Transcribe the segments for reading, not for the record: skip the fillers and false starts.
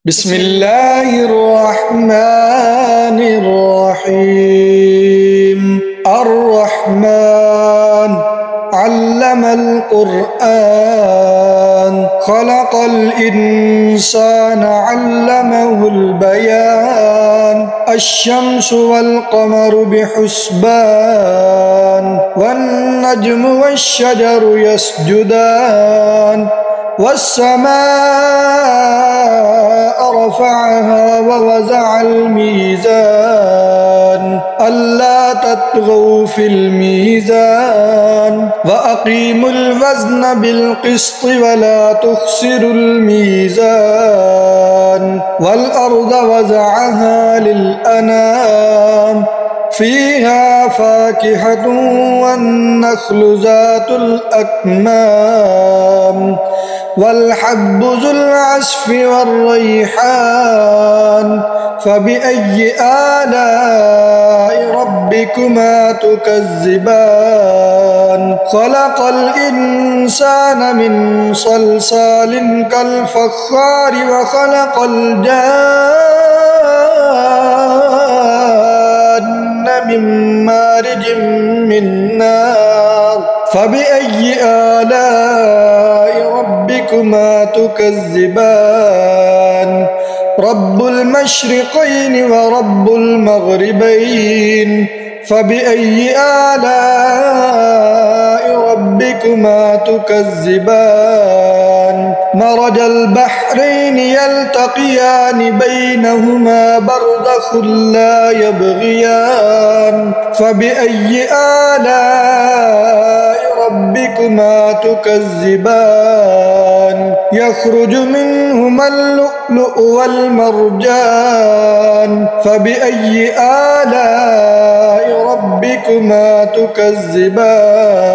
بسم الله الرحمن الرحيم. الرحمن علم القرآن خلق الإنسان علمه البيان. الشمس والقمر بحسبان والنجم والشجر يسجدان والسماء رفعها ووزع الميزان ألا تطغوا في الميزان وأقيموا الوزن بالقسط ولا تخسروا الميزان والأرض وزعها للأنام فيها فاكهة والنخل ذات الأكمام والحب ذو العصف والريحان. فبأي آلاء ربكما تكذبان؟ خلق الإنسان من صلصال كالفخار وخلق الجان من مارج من نار. فبأي آلاء ربكما تكذبان؟ رب المشرقين ورب المغربين. فبأي آلاء ربكما تكذبان؟ مرج البحرين يلتقيان بينهما برزخ لا يبغيان. فبأي آلاء ربكما تكذبان؟ يخرج منهما اللؤلؤ والمرجان. فبأي آلاء ربكما تكذبان؟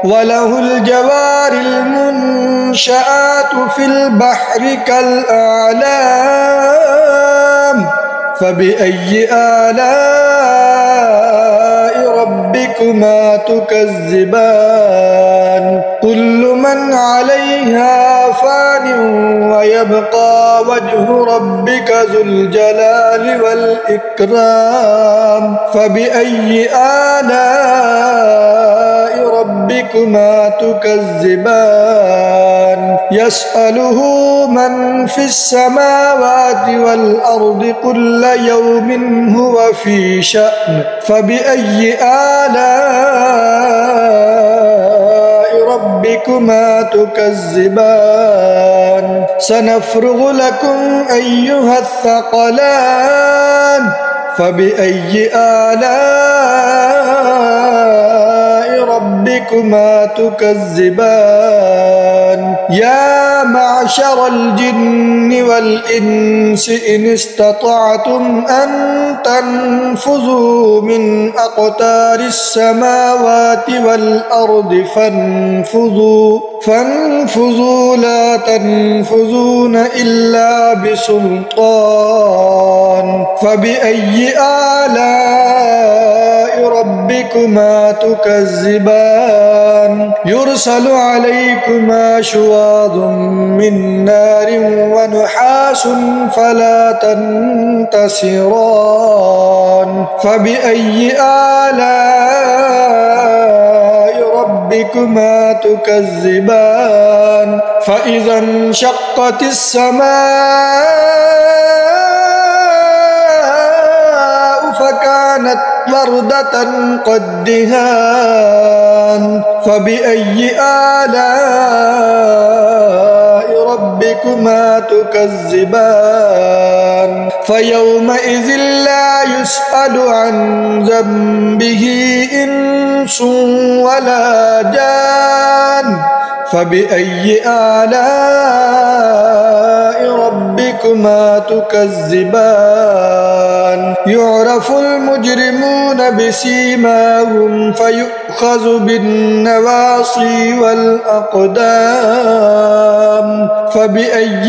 وله الجوار المنشآت في البحر كالأعلام. فبأي آلاء ربكما تكذبان؟ كل من عليها فان ويبقى وجه ربك ذو الجلال والإكرام. فبأي آلاء ربكما تكذبان؟ يسأله من في السماوات والأرض كل يوم هو في شأن. فبأي آلاء ربكما تكذبان؟ سنفرغ لكم أيها الثقلان. فبأي آلاء ربكما تكذبان؟ يا معشر الجن والإنس إن استطعتم أن تنفذوا من أقطار السماوات والأرض فانفذوا لا تنفذون إلا بسلطان. فبأي آلاء ربكما تكذبان؟ يرسل عليكما شواظ من نار ونحاس فلا تنتصران. فبأي آلاء ربكما تكذبان؟ فإذا انشقت السماء فكانت وردة كالدهان. فبأي آلاء ربكما تكذبان؟ فيومئذ لا يسأل عن ذنبه إنس ولا جان. فبأي آلاء ربكما تكذبان؟ يعرف المجرمون بسيماهم فيؤخذ بالنواصي والأقدام. فبأي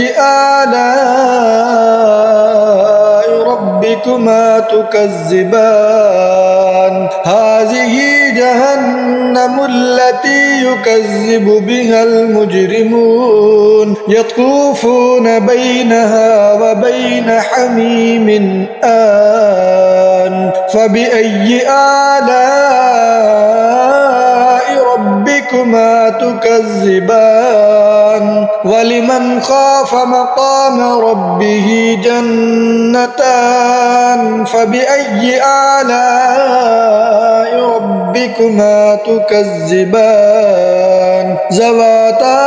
آلاء ربكما تكذبان؟ هذه جهنم التي يكذب بها المجرمون يطوفون بينها وبين حميم آن فبأي آلاء ربكما تكذبان ولمن خاف مقام ربه جنتان فبأي آلاء ربكما تكذبان ذواتا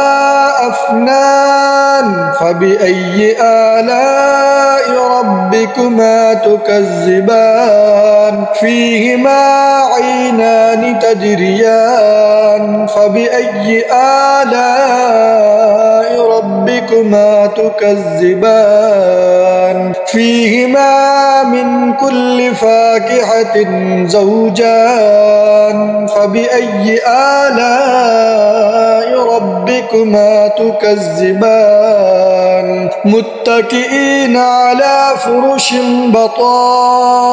أفنان فبأي آلاء ربكما تكذبان فيهما عينان تجريان فبأي آلاء ربكما تكذبان فيهما من كل فاكهة زوجان فبأي آلاء ربكما تكذبان متكئين على فرش بطائنها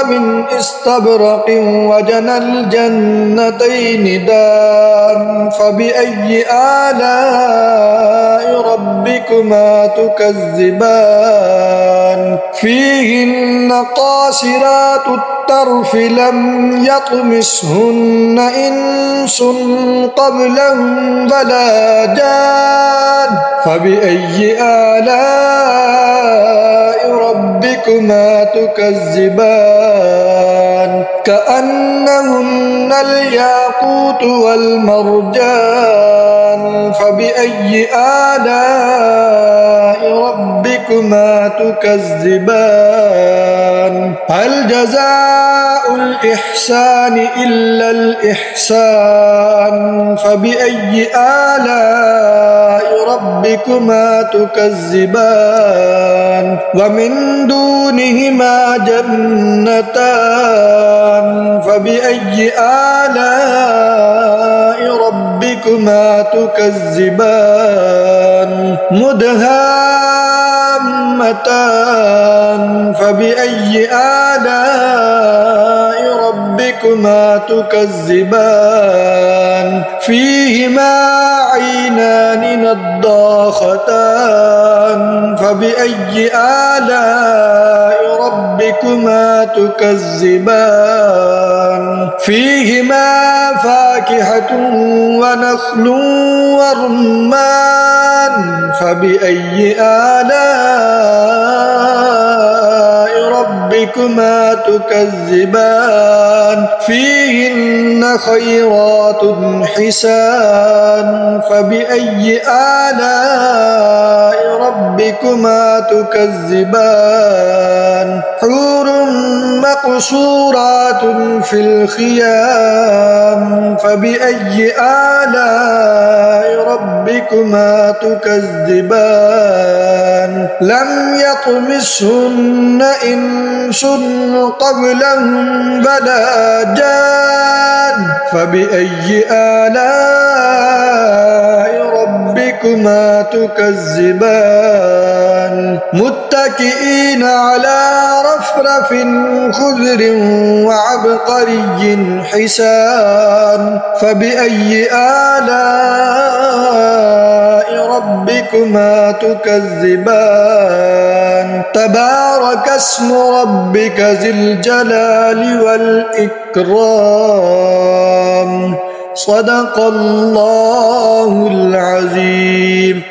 من استبرق وجنى الجنتين دان فبأي آلاء ربكما تكذبان فيهن قاصرات الطرف لم يطمسهن إنس قبلهم ولا جان فبأي آلاء ربكما تكذبان كأنهن الياقوت والمرجان فبأي آلاء ربكما تكذبان هل جزاء الإحسان إلا الإحسان فبأي آلاء ربكما تكذبان ومن دونهما جنتان فبأي آلاء ربكما تكذبان مدهامتان فبأي آلاء ربكما تكذبان فيهما عينان نضاختان فبأي آلاء ربكما تكذبان فيهما فاكهة ونخل ورمان فبأي آلاء ربكما تكذبان فيهن خيرات حسان فبأي آلاء ربكما تكذبان حور مقصورات في الخيام فبأي آلاء ربكما تكذبان لم يطمسهن إنس قبلهم ولا جان فبأي آلاء ربكما تكذبان متكئين على رفرف خضر وعبقري حسان فبأي آلاء ربكما تكذبان تبارك اسم ربك ذي الجلال والإكرام صدق الله العظيم.